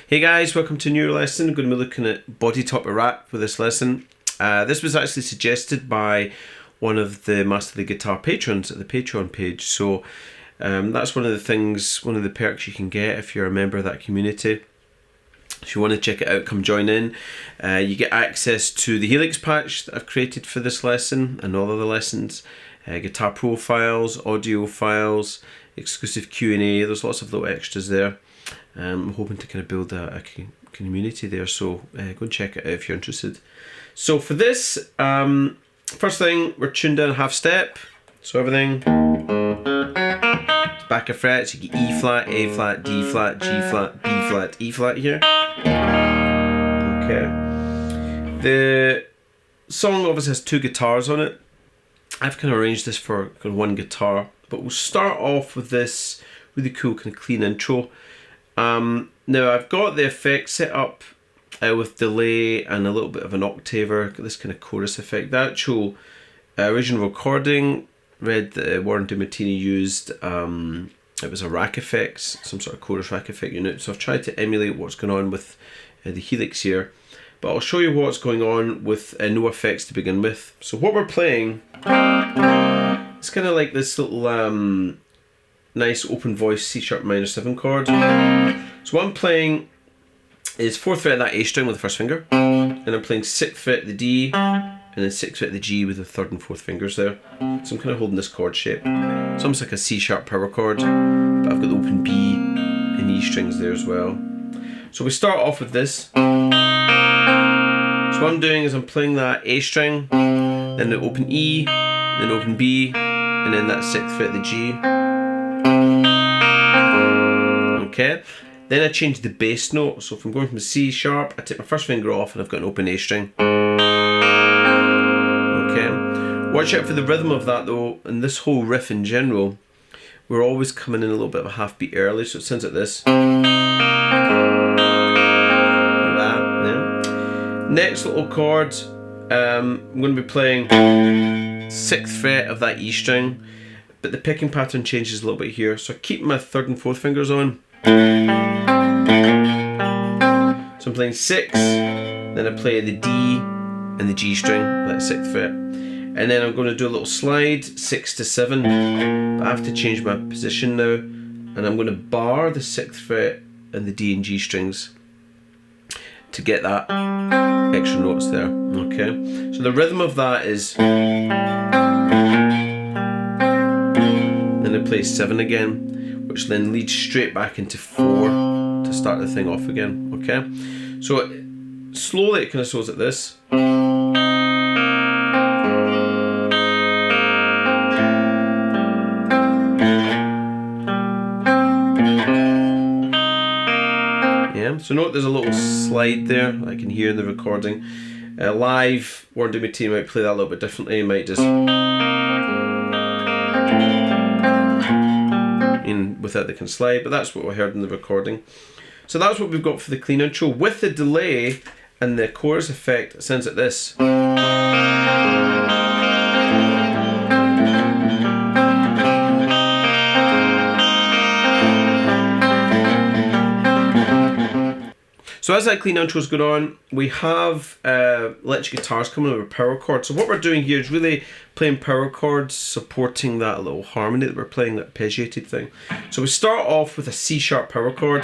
Hey guys, welcome to a new lesson. I'm going to be looking at Body Top of Ratt for this lesson. This was actually suggested by one of the Master the Guitar patrons at the Patreon page. So that's one of the things, one of the perks you can get if you're a member of that community. If you want to check it out, come join in. You get access to the Helix patch that I've created for this lesson and all other lessons. Guitar profiles, audio files, exclusive Q&A. There's lots of little extras there. I'm hoping to kind of build a community there, so go and check it out if you're interested. So for this, first thing, we're tuned down half step. So everything, it's back of frets. You get E flat, A flat, D flat, G flat, B flat, E flat here. Okay. The song obviously has two guitars on it. I've kind of arranged this for one guitar, but we'll start off with this really cool kind of clean intro. Now I've got the effects set up with delay and a little bit of an octaver, this kind of chorus effect. The actual original recording read that Warren DeMartini used, it was a rack effects, some sort of chorus rack effect unit. So I've tried to emulate what's going on with the Helix here, but I'll show you what's going on with no effects to begin with. So what we're playing, it's kind of like this little nice open voice C sharp minor 7 chord. So what I'm playing is 4th fret of that A string with the first finger, and I'm playing 6th fret the D, and then 6th fret the G with the 3rd and 4th fingers there. So I'm kind of holding this chord shape. It's almost like a C sharp power chord, but I've got the open B and E strings there as well. So we start off with this. So what I'm doing is I'm playing that A string, then the open E, then open B, and then that 6th fret the G. Okay, then I change the bass note. So if I'm going from C sharp, I take my first finger off and I've got an open A string. Okay, watch out for the rhythm of that though, and this whole riff in general, we're always coming in a little bit of a half beat early, so it sounds like this. Like that, yeah. Next little chord, I'm going to be playing 6th fret of that E string, but the picking pattern changes a little bit here. So I keep my 3rd and 4th fingers on. So I'm playing 6, then I play the D and the G string, that 6th fret. And then I'm going to do a little slide, 6 to 7. But I have to change my position now. And I'm going to bar the 6th fret and the D and G strings to get that extra notes there. Okay, so the rhythm of that is, then I play 7 again, which then leads straight back into 4 to start the thing off again. Okay, so slowly it kind of sounds like this. Yeah, so note there's a little slide there I can hear in the recording. Live, Warren DeMartini might play that a little bit differently. He might just without the kind of slide, but that's what we heard in the recording. So that's what we've got for the clean intro. With the delay and the chorus effect, it sounds like this. So as that clean intro is going on, we have electric guitars coming over power chords. So what we're doing here is really playing power chords, supporting that little harmony that we're playing, that arpeggiated thing. So we start off with a C sharp power chord.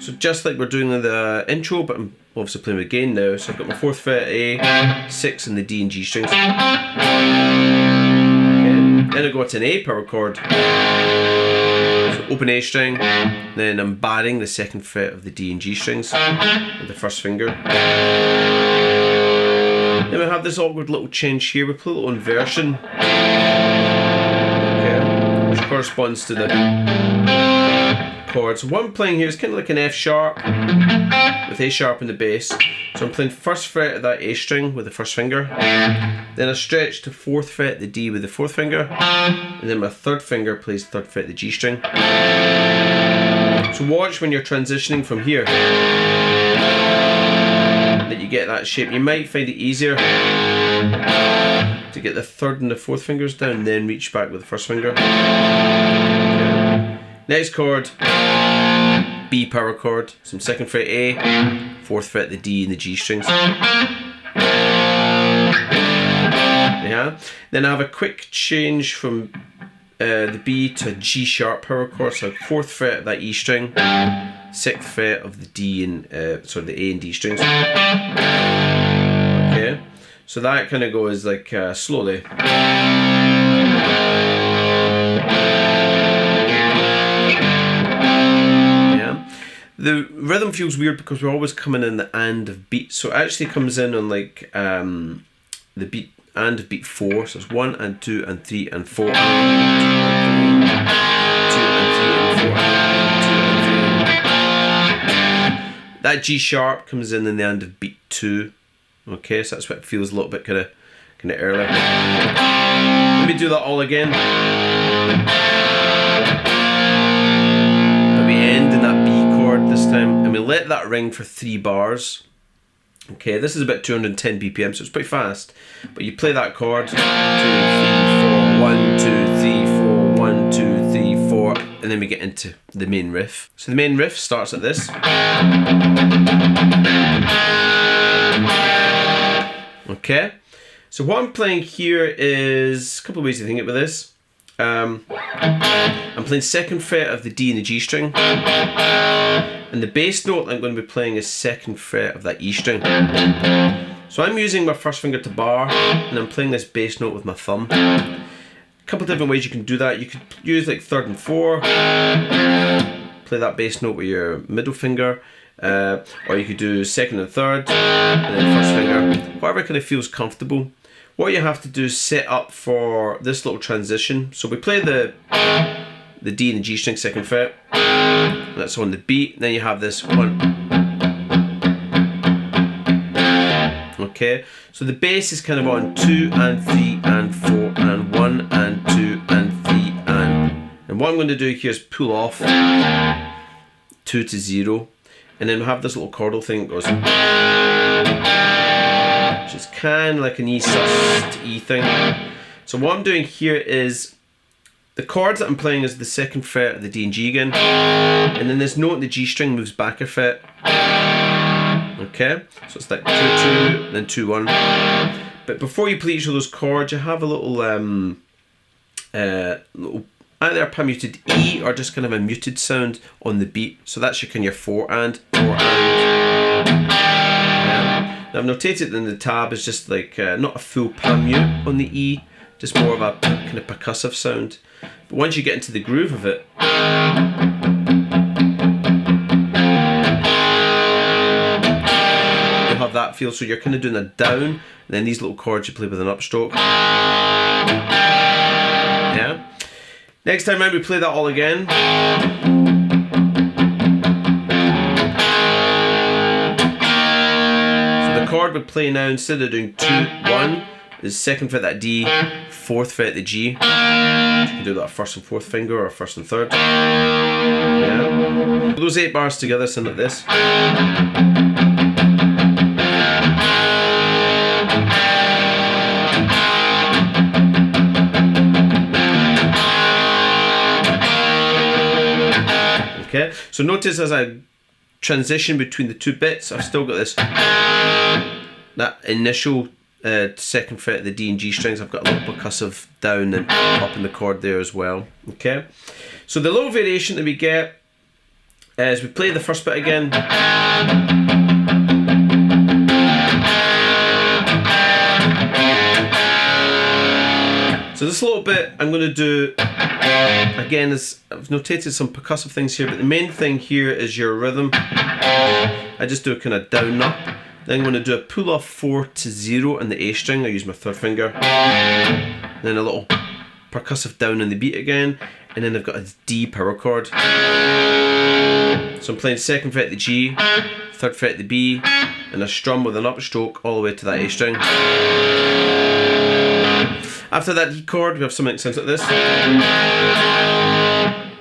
So just like we're doing in the intro, but I'm obviously playing with gain now. So I've got my 4th fret A, 6 and the D and G strings. Okay. Then I go to an A power chord. Open A string, then I'm barring the 2nd fret of the D and G strings with the first finger. Then we have this awkward little change here. We play a little inversion, okay, which corresponds to the chord. So what I'm playing here is kind of like an F sharp with A sharp in the bass. So I'm playing 1st fret of that A string with the first finger, then I stretch to 4th fret the D with the 4th finger, and then my 3rd finger plays 3rd fret the G string. So watch when you're transitioning from here that you get that shape. You might find it easier to get the 3rd and the 4th fingers down, then reach back with the first finger. Okay. Next chord, B power chord, some 2nd fret A, 4th fret the D and the G strings. Yeah. Then I have a quick change from the B to a G sharp power chord, so 4th fret of that E string, 6th fret of the D and the A and D strings. Okay, so that kind of goes like slowly. Yeah, the rhythm feels weird because we're always coming in the and of beat, so it actually comes in on like the beat and of beat 4, so it's 1 and 2 and 3 and 4. 2 and 3 and 4. 2 and 3. That G sharp comes in the end of beat 2. Okay, so that's what it feels a little bit kind of early. Let me do that all again. But we end in that B chord this time, and we let that ring for 3 bars. Okay, this is about 210 BPM, so it's pretty fast. But you play that chord, 2, 3, 4, 1, 2, 3, 4, 1, 2, 3, 4, and then we get into the main riff. So the main riff starts like this. Okay, so what I'm playing here is a couple of ways to think about this. I'm playing 2nd fret of the D and the G string, and the bass note I'm going to be playing is 2nd fret of that E string. So I'm using my 1st finger to bar, and I'm playing this bass note with my thumb. A couple of different ways you can do that. You could use like 3rd and 4, play that bass note with your middle finger, or you could do 2nd and 3rd, and then 1st finger, whatever kind of feels comfortable. What you have to do is set up for this little transition. So we play the D and the G string 2nd fret, that's on the beat, and then you have this 1. Okay, so the bass is kind of on 2 and 3 and 4 and 1 and 2 and 3 and what I'm going to do here is pull off 2 to 0, and then we'll have this little chordal thing that goes, which is kind of like an E sus to E thing. So what I'm doing here is the chords that I'm playing is the 2nd fret of the D and G again, and then this note in the G string moves back a fret. Okay, so it's like 2 2, then 2 1. But before you play each of those chords, you have a little either a muted E or just kind of a muted sound on the beat. So that's your kind of 4 and. Yeah. Now I've notated in the tab is just like not a full palm mute on the E, just more of a kind of percussive sound. But once you get into the groove of it, you'll have that feel. So you're kind of doing a down, and then these little chords you play with an upstroke. Yeah. Next time around we play that all again. So the chord we play now, instead of doing 2 1, is 2nd fret that D, 4th fret the G. You can do that 1st and 4th finger or 1st and 3rd. Yeah. Those 8 bars together sound like this. Okay, so notice as I transition between the 2 bits, I've still got this, that initial 2nd fret of the D and G strings, I've got a little percussive down and up in the chord there as well. Okay, so the little variation that we get is we play the 1st bit again. So this little bit I'm going to do again is, I've notated some percussive things here, but the main thing here is your rhythm. I just do a kind of down up. Then I'm going to do a pull off 4 to 0 on the A string. I use my 3rd finger. Then a little percussive down on the beat again, and then I've got a D power chord. So I'm playing 2nd fret the G, 3rd fret the B, and a strum with an upstroke all the way to that A string. After that D chord, we have something that sounds like this.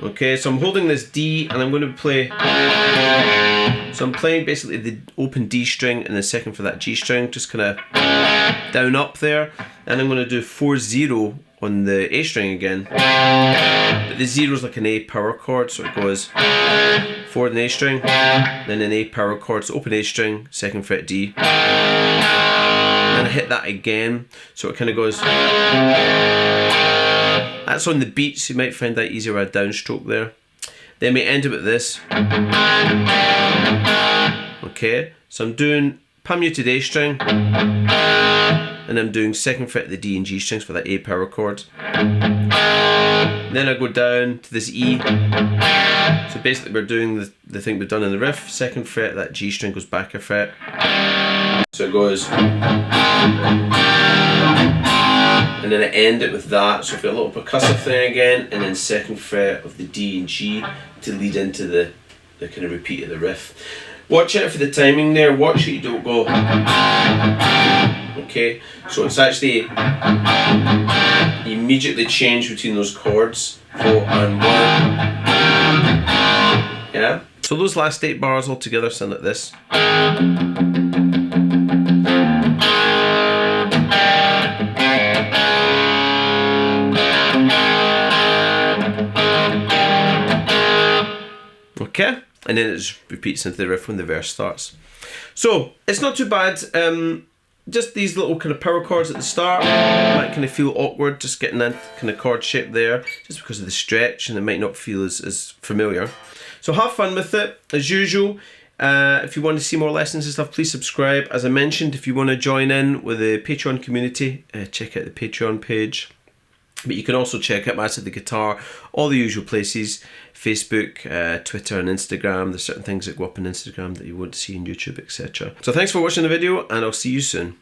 Okay, so I'm holding this D and I'm going to play. So So I'm playing basically the open D string and the second for that G string, just kind of down up there. And I'm going to do 4-0 on the A string again. But the 0 is like an A power chord, so it goes 4 on the A string, then an A power chord, so open A string, second fret D. And I hit that again, so it kind of goes. That's on the beat, so you might find that easier with a downstroke there. Then we end it with this. Okay, so I'm doing palm muted A string, and I'm doing second fret of the D and G strings for that A power chord. Then I go down to this E. So basically we're doing the thing we've done in the riff. Second fret, that G string goes back a fret. So it goes. And then I end it with that. So I've got a little percussive thing again, and then second fret of the D and G to lead into the kind of repeat of the riff. Watch out for the timing there. Watch it, you don't go. Okay, so it's actually immediately change between those chords, 4 and 1. Yeah. So those last 8 bars all together sound like this. Okay, and then it just repeats into the riff when the verse starts. So it's not too bad. Just these little kind of power chords at the start might kind of feel awkward, just getting that kind of chord shape there, just because of the stretch, and it might not feel as familiar. So have fun with it, as usual. If you want to see more lessons and stuff, please subscribe. As I mentioned, if you want to join in with the Patreon community, check out the Patreon page. But you can also check out Master the Guitar, all the usual places, Facebook, Twitter and Instagram. There's certain things that go up on Instagram that you won't see on YouTube, etc. So thanks for watching the video, and I'll see you soon.